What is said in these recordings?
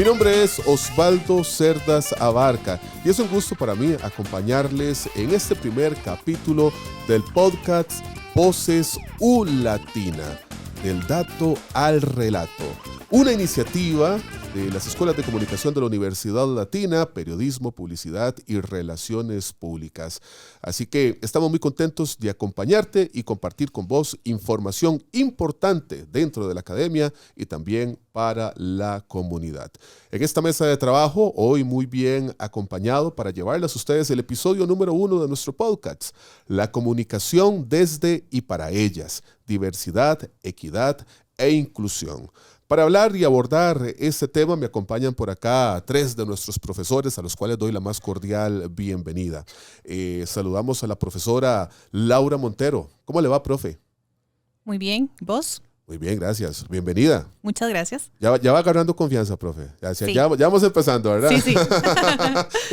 Mi nombre es Osvaldo Cerdas Abarca y es un gusto para mí acompañarles en este primer capítulo del podcast Voces U Latina, del dato al relato, una iniciativa de las Escuelas de Comunicación de la Universidad Latina, Periodismo, Publicidad y Relaciones Públicas. Así que estamos muy contentos de acompañarte y compartir con vos información importante dentro de la academia y también para la comunidad. En esta mesa de trabajo, hoy muy bien acompañado para llevarles a ustedes el episodio número 1 de nuestro podcast, la comunicación desde y para ellas, diversidad, equidad e inclusión. Para hablar y abordar este tema me acompañan por acá 3 de nuestros profesores a los cuales doy la más cordial bienvenida. Saludamos a la profesora Laura Montero. ¿Cómo le va, profe? Muy bien, ¿vos? Muy bien, gracias. Bienvenida. Muchas gracias. Ya va agarrando confianza, profe. Sí. Ya vamos empezando, ¿verdad? Sí.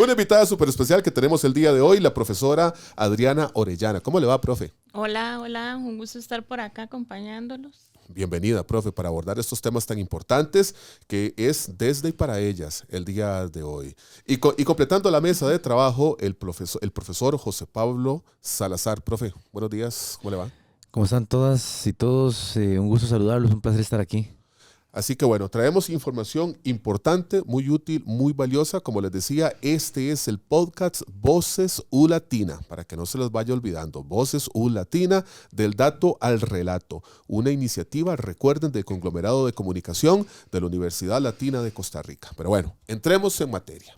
Una invitada súper especial que tenemos el día de hoy, la profesora Adriana Orellana. ¿Cómo le va, profe? Hola, un gusto estar por acá acompañándolos. Bienvenida, profe, para abordar estos temas tan importantes que es desde y para ellas el día de hoy. Y completando la mesa de trabajo, el profesor José Pablo Salazar. Profe, buenos días, ¿cómo le va? ¿Cómo están todas y todos? Un gusto saludarlos, un placer estar aquí. Así que bueno, traemos información importante, muy útil, muy valiosa. Como les decía, este es el podcast Voces U Latina, para que no se los vaya olvidando. Voces U Latina, del dato al relato. Una iniciativa, recuerden, del conglomerado de comunicación de la Universidad Latina de Costa Rica. Pero bueno, entremos en materia.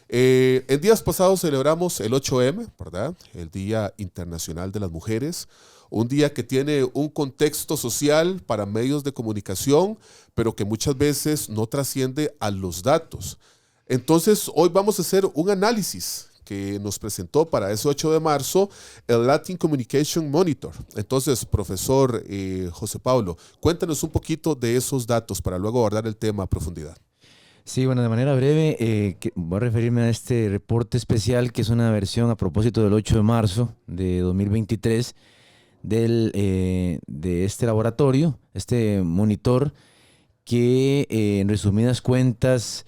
En días pasados celebramos el 8M, ¿verdad? El Día Internacional de las Mujeres. Un día que tiene un contexto social para medios de comunicación, pero que muchas veces no trasciende a los datos. Entonces, hoy vamos a hacer un análisis que nos presentó para ese 8 de marzo el Latin Communication Monitor. Entonces, profesor José Pablo, cuéntanos un poquito de esos datos para luego abordar el tema a profundidad. Sí, bueno, de manera breve, voy a referirme a este reporte especial que es una versión a propósito del 8 de marzo de 2023 de este laboratorio, este monitor que en resumidas cuentas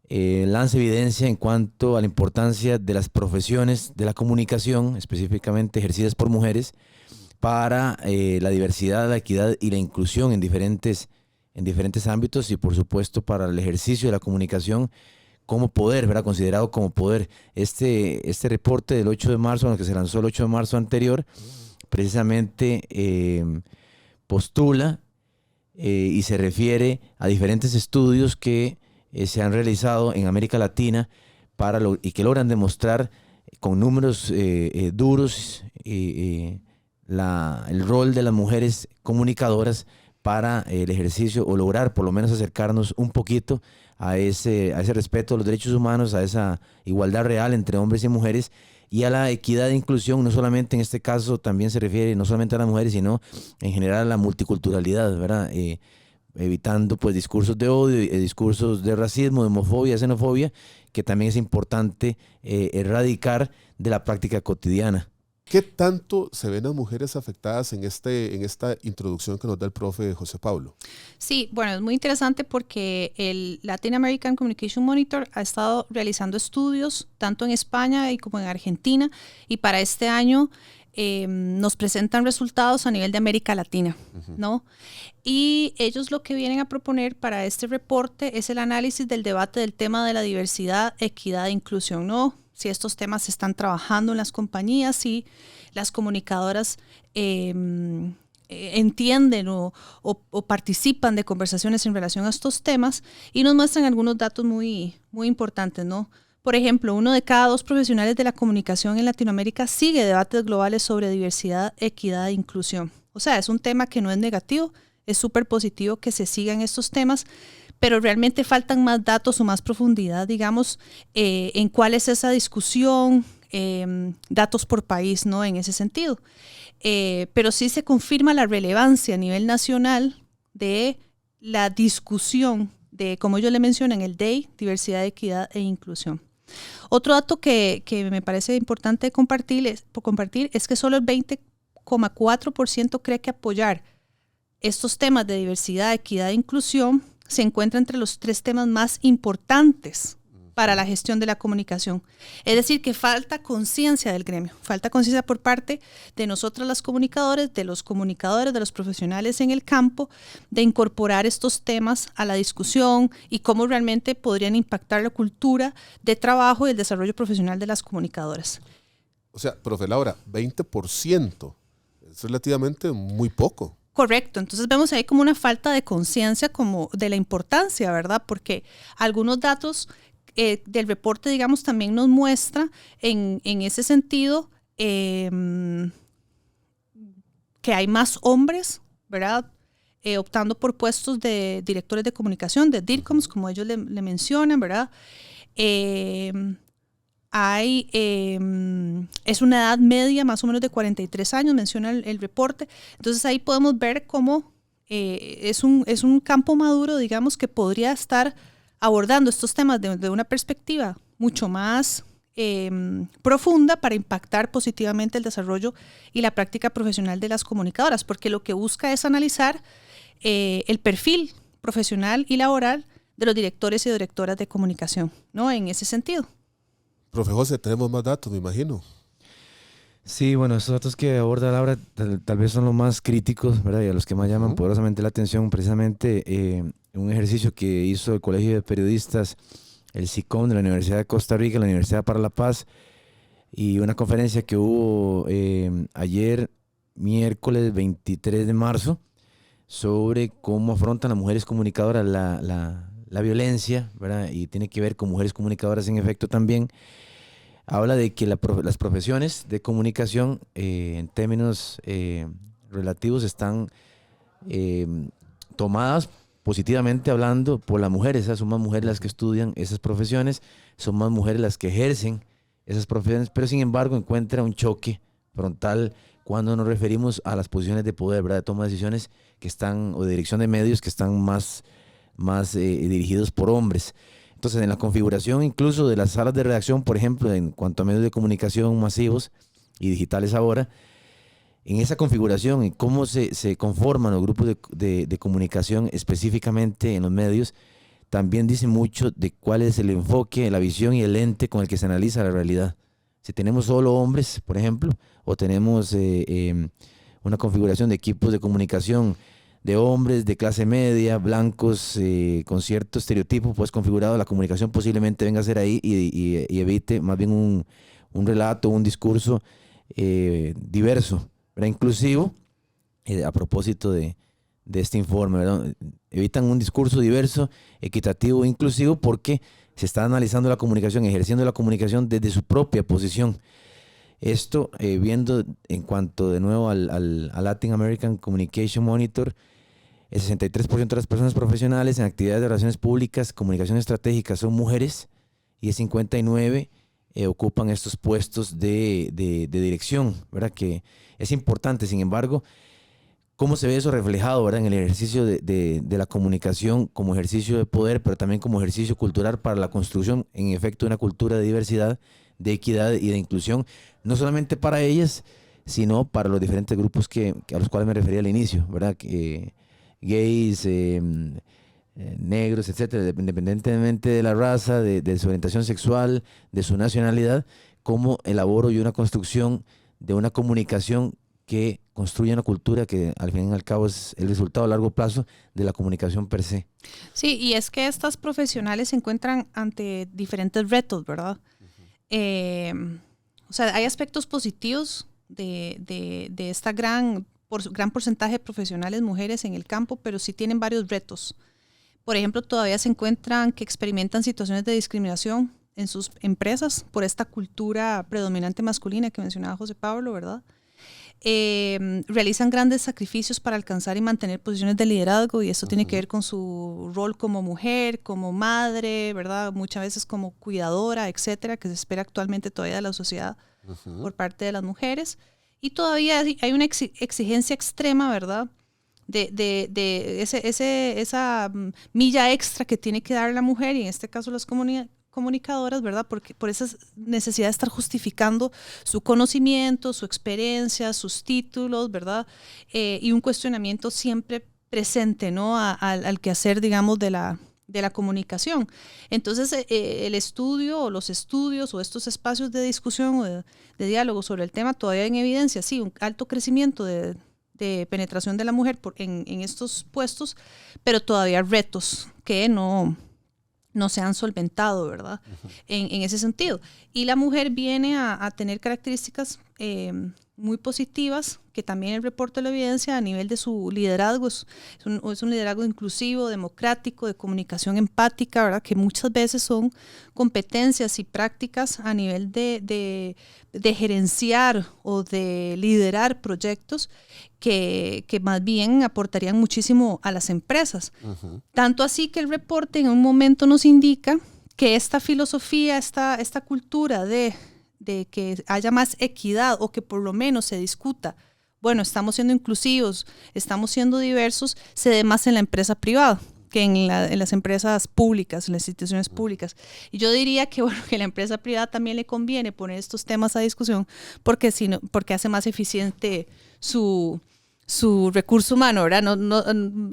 lanza evidencia en cuanto a la importancia de las profesiones de la comunicación, específicamente ejercidas por mujeres, para la diversidad, la equidad y la inclusión en diferentes ámbitos y por supuesto para el ejercicio de la comunicación como poder, ¿verdad? Considerado como poder. Este reporte del 8 de marzo, bueno, que se lanzó el 8 de marzo anterior, precisamente postula y se refiere a diferentes estudios que se han realizado en América Latina y que logran demostrar con números duros el rol de las mujeres comunicadoras para el ejercicio o lograr por lo menos acercarnos un poquito a ese respeto a los derechos humanos, a esa igualdad real entre hombres y mujeres y a la equidad e inclusión. No solamente en este caso también se refiere no solamente a las mujeres, sino en general a la multiculturalidad, ¿verdad? Evitando pues discursos de odio, discursos de racismo, de homofobia, xenofobia, que también es importante erradicar de la práctica cotidiana. ¿Qué tanto se ven las mujeres afectadas en esta introducción que nos da el profe José Pablo? Sí, bueno, es muy interesante porque el Latin American Communication Monitor ha estado realizando estudios tanto en España y como en Argentina, y para este año nos presentan resultados a nivel de América Latina, ¿no? Y ellos lo que vienen a proponer para este reporte es el análisis del debate del tema de la diversidad, equidad e inclusión, ¿no? Si estos temas se están trabajando en las compañías, si las comunicadoras entienden o participan de conversaciones en relación a estos temas, y nos muestran algunos datos muy, muy importantes, ¿no? Por ejemplo, 1 de cada 2 profesionales de la comunicación en Latinoamérica sigue debates globales sobre diversidad, equidad e inclusión. O sea, es un tema que no es negativo, es súper positivo que se sigan estos temas, pero realmente faltan más datos o más profundidad, digamos, en cuál es esa discusión, datos por país, ¿no? En ese sentido. Pero sí se confirma la relevancia a nivel nacional de la discusión de, como yo le mencioné en el DEI, diversidad, equidad e inclusión. Otro dato que me parece importante compartir es que solo el 20,4% cree que apoyar estos temas de diversidad, equidad e inclusión se encuentra entre los 3 temas más importantes para la gestión de la comunicación. Es decir, que falta conciencia del gremio, falta conciencia por parte de nosotros las comunicadores, de los profesionales en el campo, de incorporar estos temas a la discusión y cómo realmente podrían impactar la cultura de trabajo y el desarrollo profesional de las comunicadoras. O sea, profe Laura, 20%, es relativamente muy poco. Correcto, entonces vemos ahí como una falta de conciencia como de la importancia, ¿verdad? Porque algunos datos del reporte, digamos, también nos muestra en ese sentido que hay más hombres, ¿verdad? Optando por puestos de directores de comunicación, de DIRCOMs, como ellos le mencionan, ¿verdad? Es una edad media más o menos de 43 años, menciona el reporte. Entonces ahí podemos ver cómo es un campo maduro, digamos, que podría estar abordando estos temas de una perspectiva mucho más profunda para impactar positivamente el desarrollo y la práctica profesional de las comunicadoras, porque lo que busca es analizar el perfil profesional y laboral de los directores y directoras de comunicación, ¿no? En ese sentido. Profe José, tenemos más datos, me imagino. Sí, bueno, estos datos que aborda Laura tal vez son los más críticos, ¿verdad? Y a los que más llaman poderosamente la atención, precisamente un ejercicio que hizo el Colegio de Periodistas, el SICOM de la Universidad de Costa Rica, la Universidad para la Paz, y una conferencia que hubo ayer, miércoles 23 de marzo, sobre cómo afrontan las mujeres comunicadoras la violencia, ¿verdad? Y tiene que ver con mujeres comunicadoras en efecto también. Habla de que las profesiones de comunicación en términos relativos están tomadas positivamente hablando por las mujeres. Son más mujeres las que estudian esas profesiones, son más mujeres las que ejercen esas profesiones, pero sin embargo encuentra un choque frontal cuando nos referimos a las posiciones de poder, ¿verdad? De toma de decisiones que están, o de dirección de medios que están más dirigidos por hombres. Entonces, en la configuración incluso de las salas de redacción, por ejemplo, en cuanto a medios de comunicación masivos y digitales ahora, en esa configuración, en cómo se conforman los grupos de comunicación específicamente en los medios, también dice mucho de cuál es el enfoque, la visión y el lente con el que se analiza la realidad. Si tenemos solo hombres, por ejemplo, o tenemos una configuración de equipos de comunicación de hombres de clase media, blancos, con cierto estereotipo pues configurado, la comunicación posiblemente venga a ser ahí y evite más bien un relato, un discurso diverso, ¿verdad? Inclusivo, a propósito de este informe, ¿verdad? Evitan un discurso diverso, equitativo, inclusivo, porque se está analizando la comunicación, ejerciendo la comunicación desde su propia posición. Esto, viendo en cuanto de nuevo al Latin American Communication Monitor, el 63% de las personas profesionales en actividades de relaciones públicas, comunicación estratégica son mujeres, y el 59% ocupan estos puestos de dirección, ¿verdad? Que es importante. Sin embargo, ¿cómo se ve eso reflejado, ¿verdad? En el ejercicio de la comunicación como ejercicio de poder, pero también como ejercicio cultural para la construcción, en efecto, de una cultura de diversidad, de equidad y de inclusión, no solamente para ellas, sino para los diferentes grupos a los cuales me refería al inicio, ¿verdad? Gays, negros, etcétera, independientemente de la raza, de su orientación sexual, de su nacionalidad, cómo elaboro yo una construcción de una comunicación que construye una cultura que al fin y al cabo es el resultado a largo plazo de la comunicación per se. Sí, y es que estas profesionales se encuentran ante diferentes retos, ¿verdad? O sea, hay aspectos positivos de esta gran porcentaje de profesionales mujeres en el campo, pero sí tienen varios retos. Por ejemplo, todavía se encuentran que experimentan situaciones de discriminación en sus empresas por esta cultura predominante masculina que mencionaba José Pablo, ¿verdad? Realizan grandes sacrificios para alcanzar y mantener posiciones de liderazgo, y esto tiene que ver con su rol como mujer, como madre, ¿verdad? Muchas veces como cuidadora, etcétera, que se espera actualmente todavía de la sociedad por parte de las mujeres. Y todavía hay una exigencia extrema, ¿verdad? De esa milla extra que tiene que dar la mujer, y en este caso las comunicadoras, ¿verdad? Porque por esa necesidad de estar justificando su conocimiento, su experiencia, sus títulos, ¿verdad? Y un cuestionamiento siempre presente, ¿no? Al quehacer, digamos, de la comunicación. Entonces, el estudio o los estudios o estos espacios de discusión o de diálogo sobre el tema todavía en evidencia, sí, un alto crecimiento de penetración de la mujer en estos puestos, pero todavía retos que no se han solventado, ¿verdad? Uh-huh. En ese sentido. Y la mujer viene a tener características muy positivas, que también el reporte lo evidencia a nivel de su liderazgo. Es un liderazgo inclusivo, democrático, de comunicación empática, ¿verdad? Que muchas veces son competencias y prácticas a nivel de gerenciar o de liderar proyectos que más bien aportarían muchísimo a las empresas. Uh-huh. Tanto así que el reporte en un momento nos indica que esta filosofía, esta cultura de que haya más equidad o que por lo menos se discuta, bueno, estamos siendo inclusivos, estamos siendo diversos, se dé más en la empresa privada que en las empresas públicas, en las instituciones públicas. Y yo diría que, bueno, que a la empresa privada también le conviene poner estos temas a discusión porque hace más eficiente su recurso humano, ¿verdad?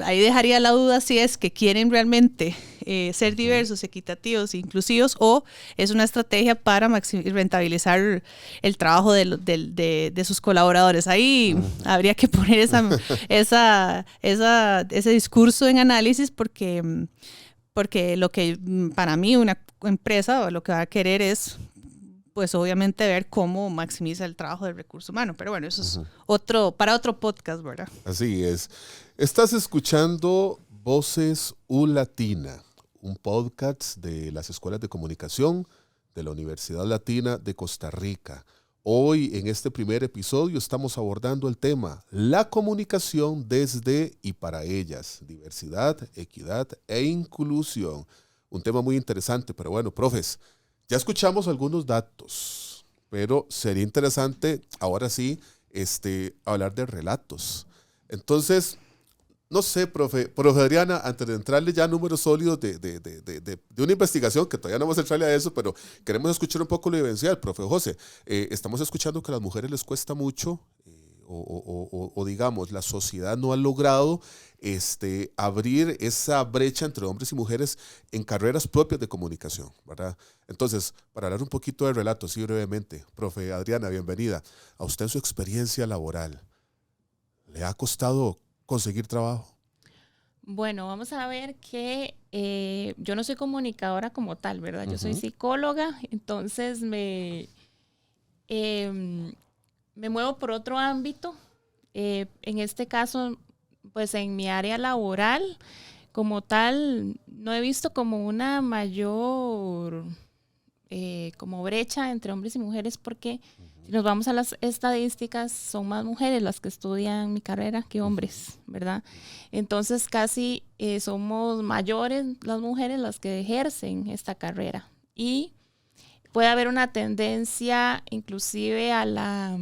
Ahí dejaría la duda si es que quieren realmente ser diversos, equitativos, inclusivos, o es una estrategia para rentabilizar el trabajo de sus colaboradores. Ahí habría que poner ese discurso en análisis porque lo que para mí una empresa lo que va a querer es, pues obviamente ver cómo maximiza el trabajo del recurso humano. Pero bueno, eso es para otro podcast, ¿verdad? Así es. Estás escuchando Voces U-Latina, un podcast de las escuelas de comunicación de la Universidad Latina de Costa Rica. Hoy, en este primer episodio, estamos abordando el tema la comunicación desde y para ellas, diversidad, equidad e inclusión. Un tema muy interesante, pero bueno, profes, ya escuchamos algunos datos, pero sería interesante ahora sí hablar de relatos. Entonces, no sé, profe Adriana, antes de entrarle ya a números sólidos de una investigación, que todavía no vamos a entrarle a eso, pero queremos escuchar un poco lo vivencial. Profe José, estamos escuchando que a las mujeres les cuesta mucho, o digamos, la sociedad no ha logrado abrir esa brecha entre hombres y mujeres en carreras propias de comunicación, ¿verdad? Entonces, para hablar un poquito de relatos, sí, brevemente, profe Adriana, bienvenida. A usted en su experiencia laboral, ¿le ha costado conseguir trabajo? Bueno, vamos a ver que yo no soy comunicadora como tal, ¿verdad? Yo soy psicóloga, entonces me muevo por otro ámbito. En este caso, pues en mi área laboral, como tal, no he visto como una mayor como brecha entre hombres y mujeres, porque si nos vamos a las estadísticas, son más mujeres las que estudian mi carrera que hombres, ¿verdad? Entonces casi somos mayores las mujeres las que ejercen esta carrera. Y puede haber una tendencia inclusive a la,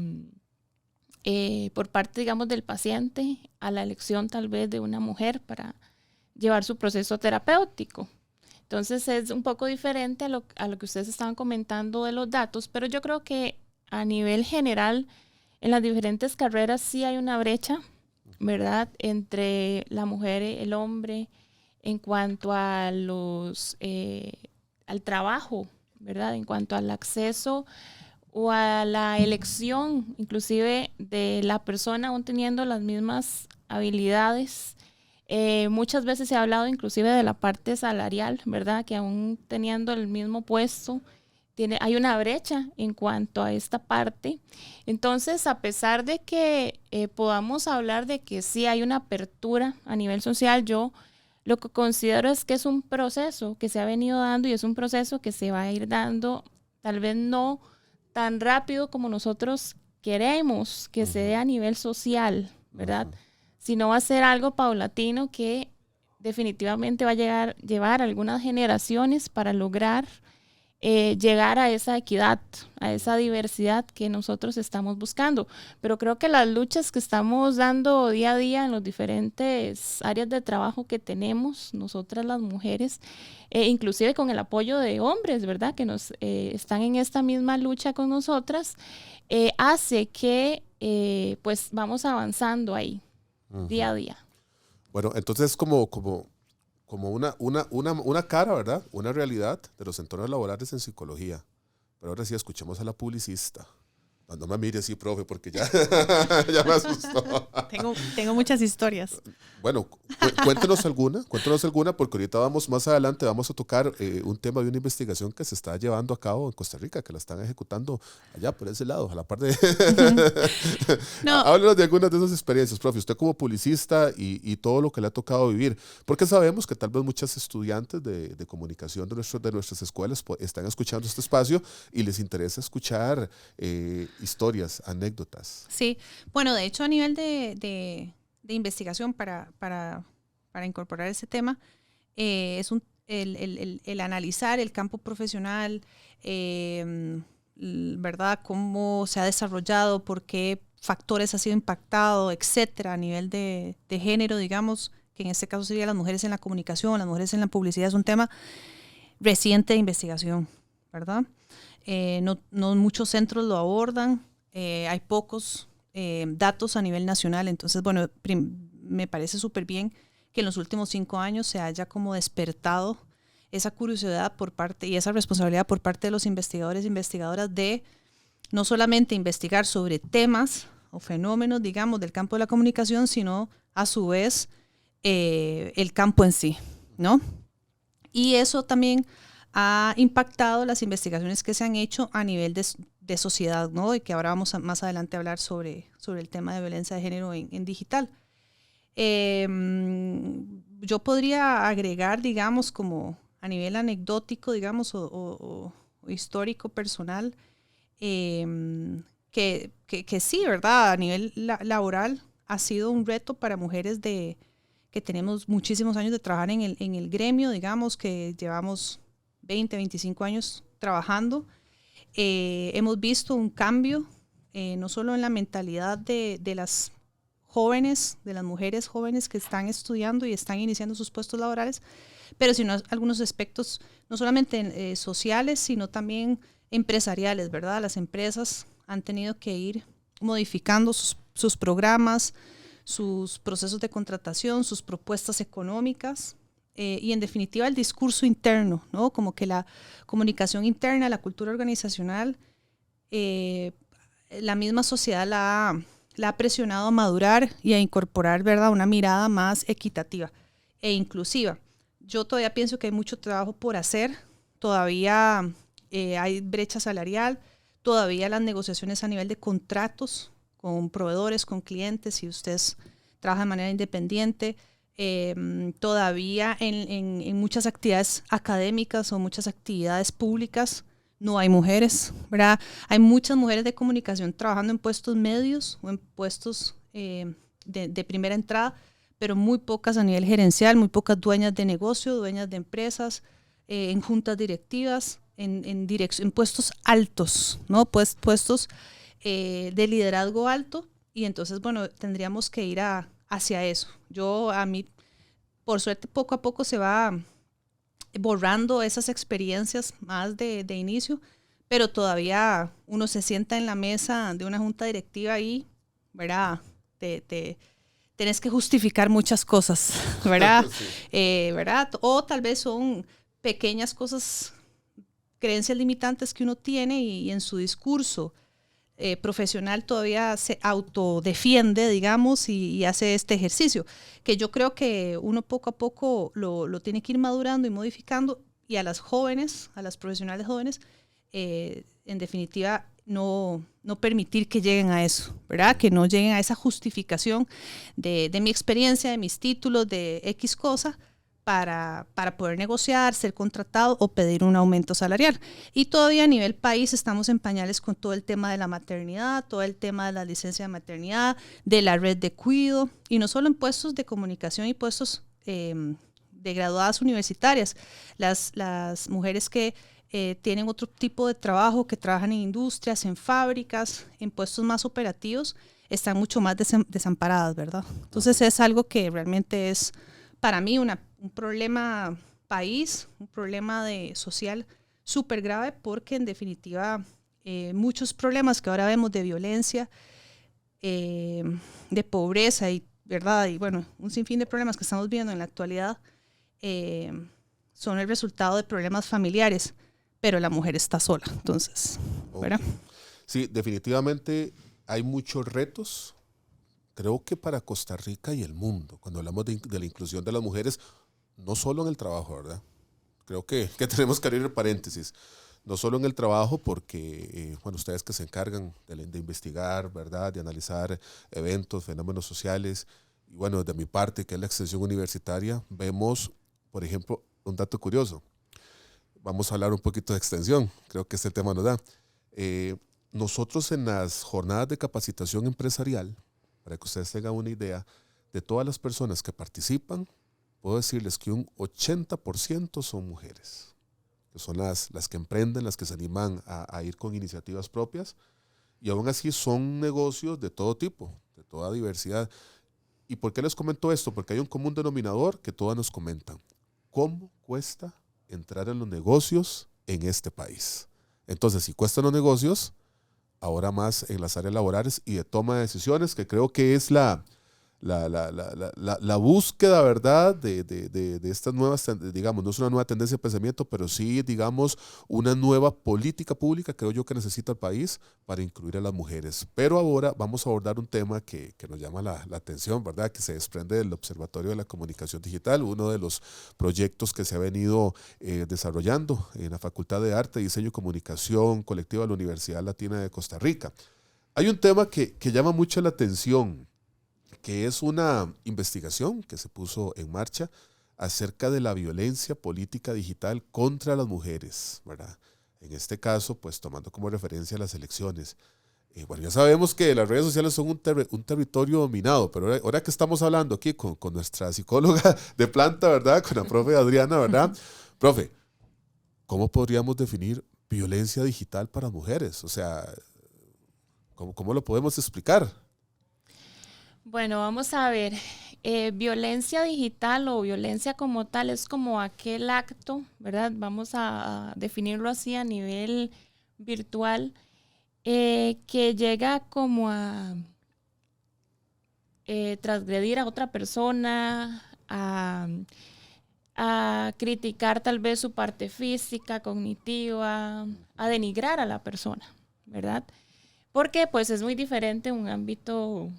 por parte, digamos, del paciente, a la elección tal vez de una mujer para llevar su proceso terapéutico. Entonces es un poco diferente a lo que ustedes estaban comentando de los datos, pero yo creo que a nivel general, en las diferentes carreras sí hay una brecha, ¿verdad?, entre la mujer y el hombre en cuanto a al trabajo, ¿verdad?, en cuanto al acceso o a la elección, inclusive de la persona aún teniendo las mismas habilidades. Muchas veces se ha hablado inclusive de la parte salarial, ¿verdad?, que aún teniendo el mismo puesto, hay una brecha en cuanto a esta parte. Entonces, a pesar de que podamos hablar de que sí hay una apertura a nivel social, yo lo que considero es que es un proceso que se ha venido dando y es un proceso que se va a ir dando, tal vez no tan rápido como nosotros queremos que se dé a nivel social, ¿verdad? Sino va a ser algo paulatino que definitivamente va a llevar algunas generaciones para lograr llegar a esa equidad, a esa diversidad que nosotros estamos buscando. Pero creo que las luchas que estamos dando día a día en las diferentes áreas de trabajo que tenemos, nosotras las mujeres, inclusive con el apoyo de hombres, ¿verdad?, que nos están en esta misma lucha con nosotras, hace que pues vamos avanzando ahí, día a día. Bueno, entonces como una cara, ¿verdad? Una realidad de los entornos laborales en psicología. Pero ahora sí, escuchemos a la publicista. No me mire así, profe, porque ya, ya me asustó. Tengo muchas historias. Bueno, cuéntenos alguna, porque ahorita más adelante vamos a tocar un tema de una investigación que se está llevando a cabo en Costa Rica, que la están ejecutando allá por ese lado, a la par de... No. Háblenos de algunas de esas experiencias, profe, usted como publicista y todo lo que le ha tocado vivir, porque sabemos que tal vez muchos estudiantes de comunicación de nuestras escuelas están escuchando este espacio y les interesa escuchar historias, anécdotas. Sí, bueno, de hecho a nivel de investigación para incorporar ese tema, es el analizar el campo profesional, ¿verdad? Cómo se ha desarrollado, por qué factores ha sido impactado, etcétera, a nivel de género, digamos, que en este caso sería las mujeres en la comunicación, las mujeres en la publicidad, es un tema reciente de investigación, ¿verdad? No muchos centros lo abordan, hay pocos datos a nivel nacional, entonces, bueno, me parece súper bien que en los últimos 5 años se haya como despertado esa curiosidad por parte y esa responsabilidad por parte de los investigadores e investigadoras de no solamente investigar sobre temas o fenómenos, digamos, del campo de la comunicación, sino a su vez el campo en sí, ¿no? Y eso también ha impactado las investigaciones que se han hecho a nivel de sociedad, ¿no? Y que ahora vamos más adelante a hablar sobre el tema de violencia de género en digital. Yo podría agregar, digamos, como a nivel anecdótico, digamos, o histórico, personal, que sí, ¿verdad? A nivel laboral ha sido un reto para mujeres que tenemos muchísimos años de trabajar en el gremio, digamos, que llevamos 20, 25 años trabajando. Hemos visto un cambio, no solo en la mentalidad de las jóvenes, de las mujeres jóvenes que están estudiando y están iniciando sus puestos laborales, pero sino algunos aspectos no solamente sociales, sino también empresariales, ¿verdad? Las empresas han tenido que ir modificando sus programas, sus procesos de contratación, sus propuestas económicas, y en definitiva el discurso interno, ¿no? Como que la comunicación interna, la cultura organizacional, la misma sociedad la ha presionado a madurar y a incorporar, ¿verdad?, una mirada más equitativa e inclusiva. Yo todavía pienso que hay mucho trabajo por hacer, todavía hay brecha salarial, todavía las negociaciones a nivel de contratos con proveedores, con clientes, si usted trabaja de manera independiente, todavía en muchas actividades académicas o muchas actividades públicas no hay mujeres, ¿verdad? Hay muchas mujeres de comunicación trabajando en puestos medios o en puestos de primera entrada, pero muy pocas a nivel gerencial, muy pocas dueñas de negocio, dueñas de empresas, en juntas directivas, en puestos altos, ¿no? Puestos de liderazgo alto, y entonces, bueno, tendríamos que ir hacia eso. A mí, por suerte, poco a poco se va borrando esas experiencias más de inicio, pero todavía uno se sienta en la mesa de una junta directiva y, ¿verdad? Tenés que justificar muchas cosas, ¿verdad? Sí. ¿Verdad? O tal vez son pequeñas cosas, creencias limitantes que uno tiene y en su discurso profesional todavía se autodefiende, digamos, y hace este ejercicio, que yo creo que uno poco a poco lo tiene que ir madurando y modificando, y a las jóvenes, a las profesionales jóvenes, en definitiva, no permitir que lleguen a eso, ¿verdad? Que no lleguen a esa justificación de mi experiencia, de mis títulos, de X cosa, para poder negociar, ser contratado o pedir un aumento salarial. Y todavía a nivel país estamos en pañales con todo el tema de la maternidad, todo el tema de la licencia de maternidad, de la red de cuidado, y no solo en puestos de comunicación y puestos de graduadas universitarias. Las mujeres que tienen otro tipo de trabajo, que trabajan en industrias, en fábricas, en puestos más operativos, están mucho más desamparadas, ¿verdad? Entonces es algo que realmente es para mí un problema país, un problema social súper grave, porque en definitiva muchos problemas que ahora vemos de violencia, de pobreza y ¿verdad? Y bueno, un sinfín de problemas que estamos viendo en la actualidad son el resultado de problemas familiares, pero la mujer está sola, entonces, ¿verdad? Okay. Sí, definitivamente hay muchos retos, creo que para Costa Rica y el mundo, cuando hablamos de la inclusión de las mujeres, no solo en el trabajo, ¿verdad? Creo que tenemos que abrir el paréntesis. No solo en el trabajo, porque, bueno, ustedes que se encargan de investigar, ¿verdad? De analizar eventos, fenómenos sociales, y bueno, de mi parte, que es la extensión universitaria, vemos, por ejemplo, un dato curioso. Vamos a hablar un poquito de extensión, creo que este tema nos da. Nosotros en las jornadas de capacitación empresarial, para que ustedes tengan una idea, de todas las personas que participan, puedo decirles que un 80% son mujeres, que son las que emprenden, las que se animan a ir con iniciativas propias, y aún así son negocios de todo tipo, de toda diversidad. ¿Y por qué les comento esto? Porque hay un común denominador que todas nos comentan. ¿Cómo cuesta entrar en los negocios en este país? Entonces, si cuestan los negocios, ahora más en las áreas laborales y de toma de decisiones, que creo que es la búsqueda, ¿verdad? De estas nuevas, digamos, no es una nueva tendencia de pensamiento, pero sí, digamos, una nueva política pública, creo yo, que necesita el país para incluir a las mujeres. Pero ahora vamos a abordar un tema que nos llama la atención, ¿verdad? Que se desprende del Observatorio de la Comunicación Digital, uno de los proyectos que se ha venido desarrollando en la Facultad de Arte, Diseño y Comunicación Colectiva de la Universidad Latina de Costa Rica. Hay un tema que llama mucho la atención, que es una investigación que se puso en marcha acerca de la violencia política digital contra las mujeres, ¿verdad? En este caso, pues tomando como referencia las elecciones. Bueno, ya sabemos que las redes sociales son un territorio dominado, pero ahora que estamos hablando aquí con nuestra psicóloga de planta, ¿verdad? Con la profe Adriana, ¿verdad? Profe, ¿cómo podríamos definir violencia digital para mujeres? O sea, ¿cómo lo podemos explicar? Bueno, vamos a ver. Violencia digital o violencia como tal es como aquel acto, ¿verdad? Vamos a definirlo así a nivel virtual, que llega como a transgredir a otra persona, a criticar tal vez su parte física, cognitiva, a denigrar a la persona, ¿verdad? Porque pues es muy diferente un ámbito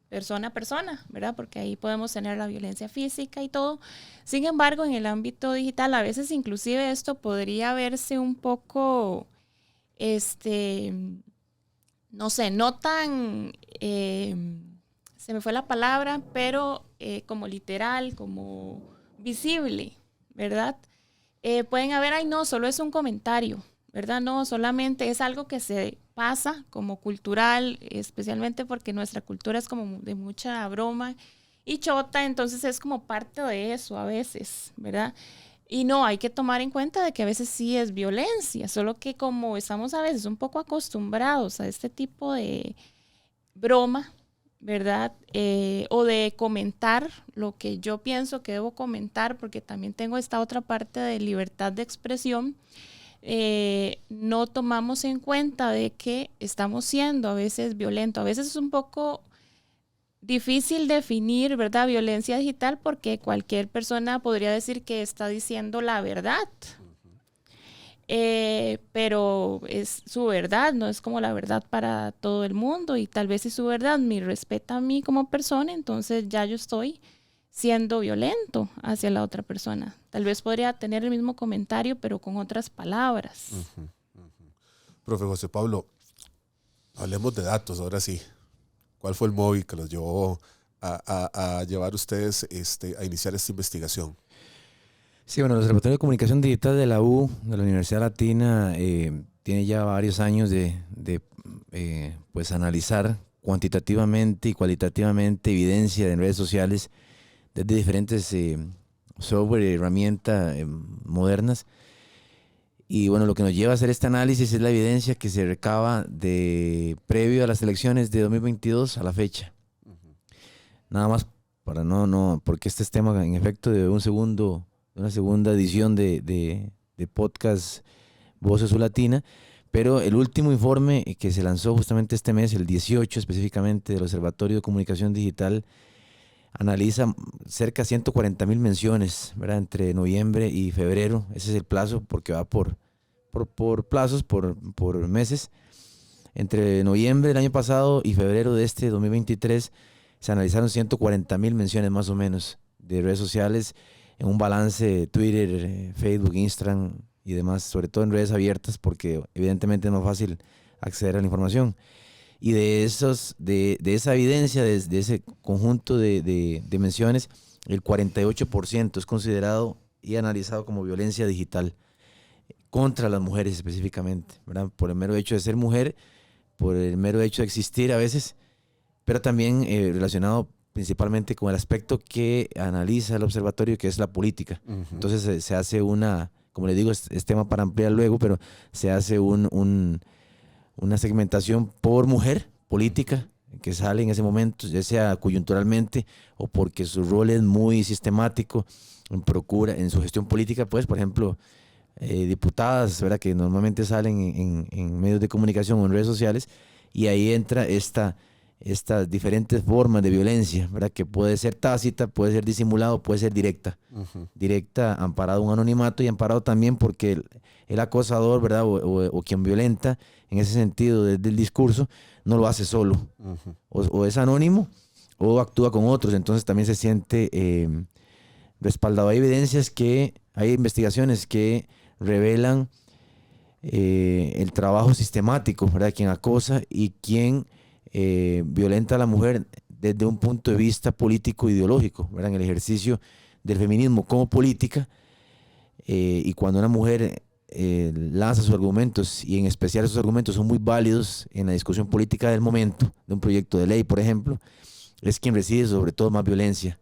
persona a persona, ¿verdad? Porque ahí podemos tener la violencia física y todo. Sin embargo, en el ámbito digital, a veces inclusive esto podría verse un poco, no sé, no tan, se me fue la palabra, pero como literal, como visible, ¿verdad? Pueden haber, ay no, solo es un comentario, ¿verdad? No, solamente es algo que se pasa como cultural, especialmente porque nuestra cultura es como de mucha broma y chota, entonces es como parte de eso a veces, ¿verdad? Y no, hay que tomar en cuenta de que a veces sí es violencia, solo que como estamos a veces un poco acostumbrados a este tipo de broma, ¿verdad? O de comentar lo que yo pienso que debo comentar, porque también tengo esta otra parte de libertad de expresión. No tomamos en cuenta de que estamos siendo a veces violentos. A veces es un poco difícil definir, ¿verdad? Violencia digital porque cualquier persona podría decir que está diciendo la verdad. Pero es su verdad, no es como la verdad para todo el mundo y tal vez si su verdad me respeta a mí como persona, entonces ya yo estoy siendo violento hacia la otra persona. Tal vez podría tener el mismo comentario, pero con otras palabras. Profe José Pablo, hablemos de datos, ahora sí. ¿Cuál fue el móvil que los llevó a llevar ustedes a iniciar esta investigación? Sí, bueno, el Observatorio de Comunicación Digital de la U, de la Universidad Latina, tiene ya varios años de pues analizar cuantitativamente y cualitativamente evidencia en redes sociales desde diferentes software y herramientas modernas. Y bueno, lo que nos lleva a hacer este análisis es la evidencia que se recaba previo a las elecciones de 2022 a la fecha. Nada más para porque este es tema en efecto de una segunda edición de podcast Voces Latina, pero el último informe que se lanzó justamente este mes, el 18 específicamente, del Observatorio de Comunicación Digital, analiza cerca de 140,000 menciones, ¿verdad? Entre noviembre y febrero. Ese es el plazo porque va por plazos, por meses. Entre noviembre del año pasado y febrero de este 2023 se analizaron 140,000 menciones más o menos de redes sociales en un balance de Twitter, Facebook, Instagram y demás, sobre todo en redes abiertas porque evidentemente es más fácil acceder a la información. Y de esa evidencia, de ese conjunto de menciones, el 48% es considerado y analizado como violencia digital contra las mujeres específicamente, ¿verdad? Por el mero hecho de ser mujer, por el mero hecho de existir a veces, pero también relacionado principalmente con el aspecto que analiza el observatorio, que es la política. Uh-huh. Entonces se hace como le digo, es tema para ampliar luego, pero se hace una segmentación por mujer política que sale en ese momento, ya sea coyunturalmente o porque su rol es muy sistemático en su gestión política, pues, por ejemplo, diputadas, ¿verdad?, que normalmente salen en medios de comunicación o en redes sociales, y ahí entra estas diferentes formas de violencia, ¿verdad?, que puede ser tácita, puede ser disimulado, puede ser directa. Uh-huh. Directa, amparado un anonimato, y amparado también porque el acosador, ¿verdad?, o quien violenta en ese sentido desde el discurso, no lo hace solo. Uh-huh. O es anónimo o actúa con otros, entonces también se siente respaldado. Hay hay investigaciones que revelan el trabajo sistemático, ¿verdad?, quien acosa y quien violenta a la mujer desde un punto de vista político ideológico, ¿verdad?, en el ejercicio del feminismo como política, y cuando una mujer lanza sus argumentos, y en especial esos argumentos son muy válidos en la discusión política del momento, de un proyecto de ley, por ejemplo, es quien recibe sobre todo más violencia.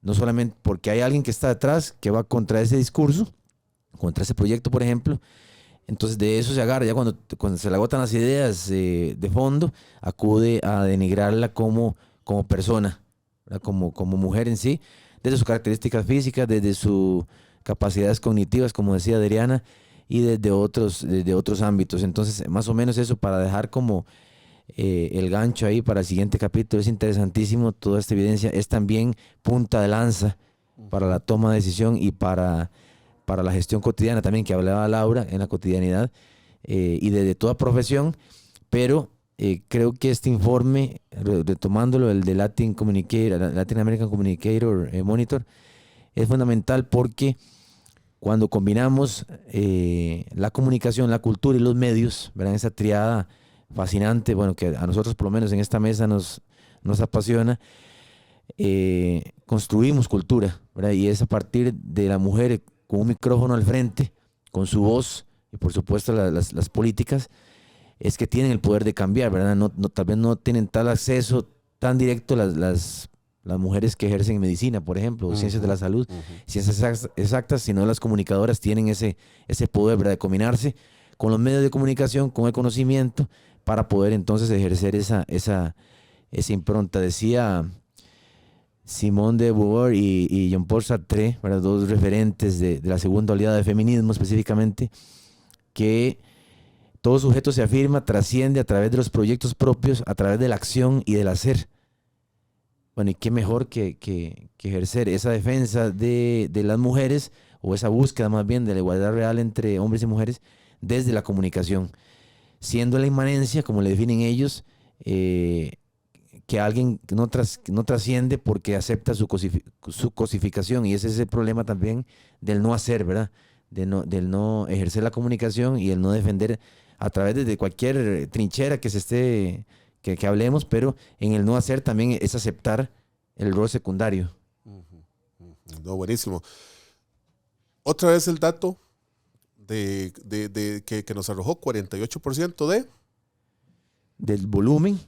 No solamente porque hay alguien que está detrás, que va contra ese discurso, contra ese proyecto, por ejemplo. Entonces de eso se agarra, ya cuando se le agotan las ideas de fondo, acude a denigrarla como persona, ¿verdad?, como mujer en sí, desde sus características físicas, desde sus capacidades cognitivas, como decía Adriana, y desde otros ámbitos. Entonces, más o menos eso, para dejar como el gancho ahí para el siguiente capítulo. Es interesantísimo, toda esta evidencia es también punta de lanza para la toma de decisión y para la gestión cotidiana también, que hablaba Laura, en la cotidianidad, y desde toda profesión. Pero creo que este informe, retomándolo, el de Latin American Communicator Monitor, es fundamental porque cuando combinamos la comunicación, la cultura y los medios, ¿verdad?, esa triada fascinante, bueno, que a nosotros por lo menos en esta mesa nos apasiona, construimos cultura, ¿verdad?, y es a partir de la mujer con un micrófono al frente, con su voz y por supuesto las políticas, es que tienen el poder de cambiar, ¿verdad? Tal vez no tienen tal acceso tan directo las mujeres que ejercen medicina, por ejemplo, o ciencias de la salud, ciencias exactas, sino las comunicadoras tienen ese poder, ¿verdad?, de combinarse con los medios de comunicación, con el conocimiento, para poder entonces ejercer esa impronta. Decía Simone de Beauvoir y Jean-Paul Sartre, ¿verdad?, dos referentes de la segunda oleada de feminismo específicamente, que todo sujeto se afirma, trasciende a través de los proyectos propios, a través de la acción y del hacer. Bueno, y qué mejor que ejercer esa defensa de las mujeres, o esa búsqueda más bien de la igualdad real entre hombres y mujeres desde la comunicación, siendo la inmanencia, como le definen ellos, que alguien no trasciende porque acepta su cosificación, y ese es el problema también del no hacer, ¿verdad?, del no ejercer la comunicación y el no defender a través de cualquier trinchera que hablemos, pero en el no hacer también es aceptar el rol secundario. No, buenísimo. Otra vez el dato que nos arrojó 48% del volumen,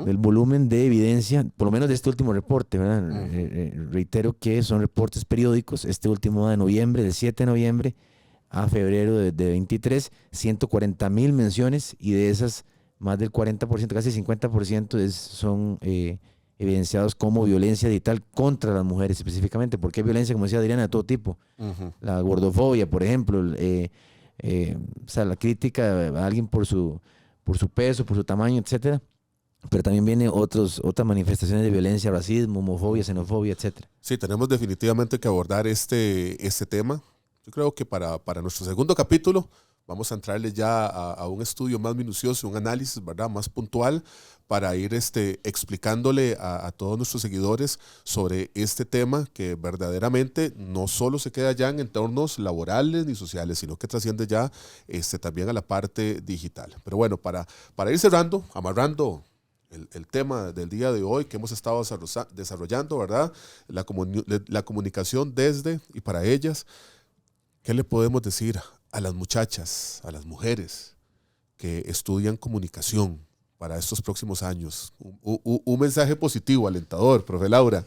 del volumen de evidencia, por lo menos de este último reporte, ¿verdad? Reitero que son reportes periódicos. Este último de noviembre, del 7 de noviembre a febrero de 23, 140,000 menciones, y de esas más del 40%, casi 50% son evidenciados como violencia digital contra las mujeres específicamente, porque hay violencia, como decía Adriana, de todo tipo. La gordofobia, por ejemplo, o sea, la crítica a alguien por su peso, por su tamaño, etcétera. pero también vienen otras manifestaciones de violencia, racismo, homofobia, xenofobia, etc. Sí, tenemos definitivamente que abordar este tema. Yo creo que para nuestro segundo capítulo vamos a entrarle ya a un estudio más minucioso, un análisis, ¿verdad?, más puntual, para ir explicándole a todos nuestros seguidores sobre este tema que verdaderamente no solo se queda ya en entornos laborales ni sociales, sino que trasciende ya también a la parte digital. Pero bueno, para ir cerrando, amarrando el tema del día de hoy que hemos estado desarrollando, ¿verdad? La comunicación desde y para ellas. ¿Qué le podemos decir a las muchachas, a las mujeres que estudian comunicación para estos próximos años? Un mensaje positivo, alentador, profe Laura.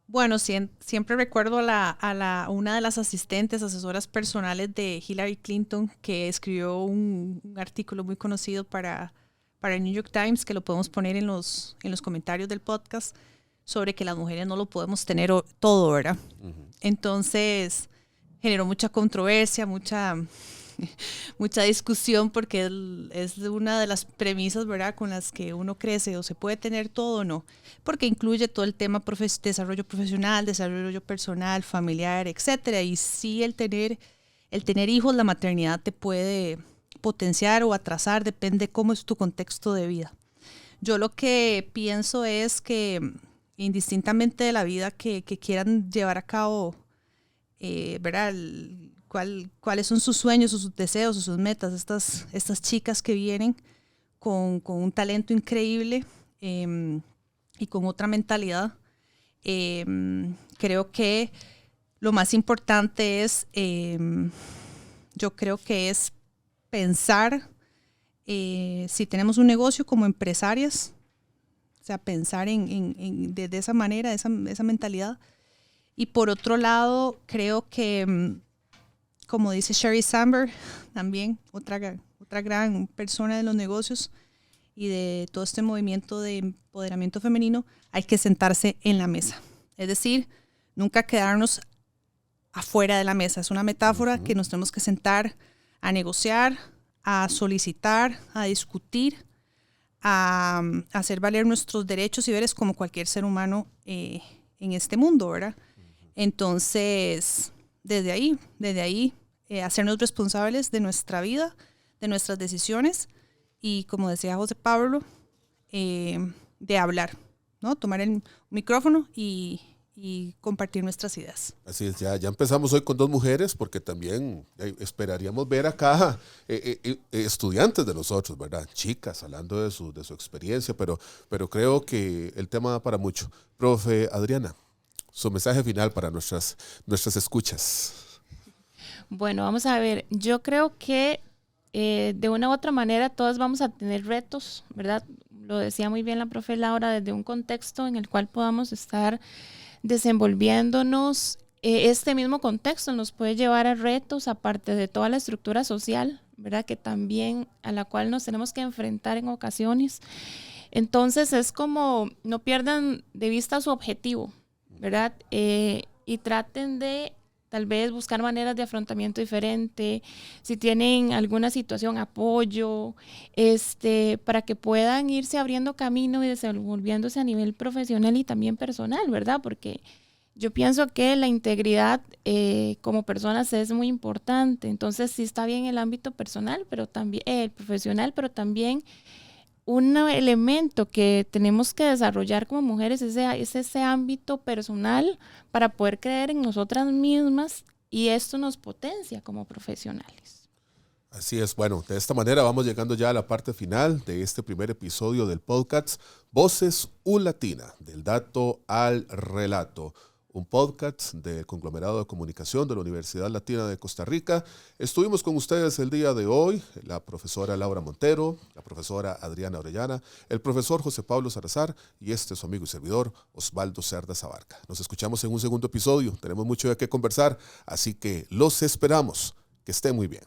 Bueno, siempre recuerdo a una de las asesoras personales de Hillary Clinton, que escribió un artículo muy conocido para el New York Times, que lo podemos poner en los comentarios del podcast, sobre que las mujeres no lo podemos tener todo, ¿verdad? Uh-huh. Entonces, generó mucha controversia, mucha discusión, porque es una de las premisas, ¿verdad?, con las que uno crece, o se puede tener todo o no, porque incluye todo el tema desarrollo profesional, desarrollo personal, familiar, etcétera. Y sí, el tener hijos, la maternidad te puede potenciar o atrasar, depende cómo es tu contexto de vida. Yo lo que pienso es que, indistintamente de la vida que quieran llevar a cabo, ¿verdad?, cuáles son sus sueños, sus deseos, sus metas, estas chicas que vienen con un talento increíble y con otra mentalidad. Creo que lo más importante es, yo creo que es pensar, si tenemos un negocio como empresarias, o sea, pensar de esa manera, esa mentalidad. Y por otro lado, creo que, como dice Sheryl Sandberg, también otra gran persona de los negocios y de todo este movimiento de empoderamiento femenino, hay que sentarse en la mesa. Es decir, nunca quedarnos afuera de la mesa. Es una metáfora que nos tenemos que sentar a negociar, a solicitar, a discutir, a hacer valer nuestros derechos y deberes como cualquier ser humano en este mundo, ¿verdad? Entonces, desde ahí, hacernos responsables de nuestra vida, de nuestras decisiones y, como decía José Pablo, de hablar, ¿no? Tomar el micrófono y compartir nuestras ideas. Así es, ya empezamos hoy con 2 mujeres, porque también esperaríamos ver acá estudiantes de nosotros, ¿verdad? Chicas, hablando de su experiencia, pero creo que el tema da para mucho. Profe Adriana, su mensaje final para nuestras escuchas. Bueno, vamos a ver, yo creo que de una u otra manera todas vamos a tener retos, ¿verdad? Lo decía muy bien la profe Laura, desde un contexto en el cual podamos estar desenvolviéndonos. Este mismo contexto nos puede llevar a retos, aparte de toda la estructura social, ¿verdad?, que también a la cual nos tenemos que enfrentar en ocasiones. Entonces es como no pierdan de vista su objetivo, ¿verdad? Y traten de tal vez buscar maneras de afrontamiento diferente, si tienen alguna situación, apoyo, para que puedan irse abriendo camino y desenvolviéndose a nivel profesional y también personal, ¿verdad? Porque yo pienso que la integridad como personas es muy importante. Entonces sí está bien el ámbito personal, pero también el profesional, pero también un elemento que tenemos que desarrollar como mujeres es ese ámbito personal para poder creer en nosotras mismas, y esto nos potencia como profesionales. Así es, bueno, de esta manera vamos llegando ya a la parte final de este primer episodio del podcast Voces U-Latina, del dato al relato. Un podcast del conglomerado de comunicación de la Universidad Latina de Costa Rica. Estuvimos con ustedes el día de hoy, la profesora Laura Montero, la profesora Adriana Orellana, el profesor José Pablo Salazar y su amigo y servidor Osvaldo Cerdas Abarca. Nos escuchamos en un segundo episodio, tenemos mucho de qué conversar, así que los esperamos. Que estén muy bien.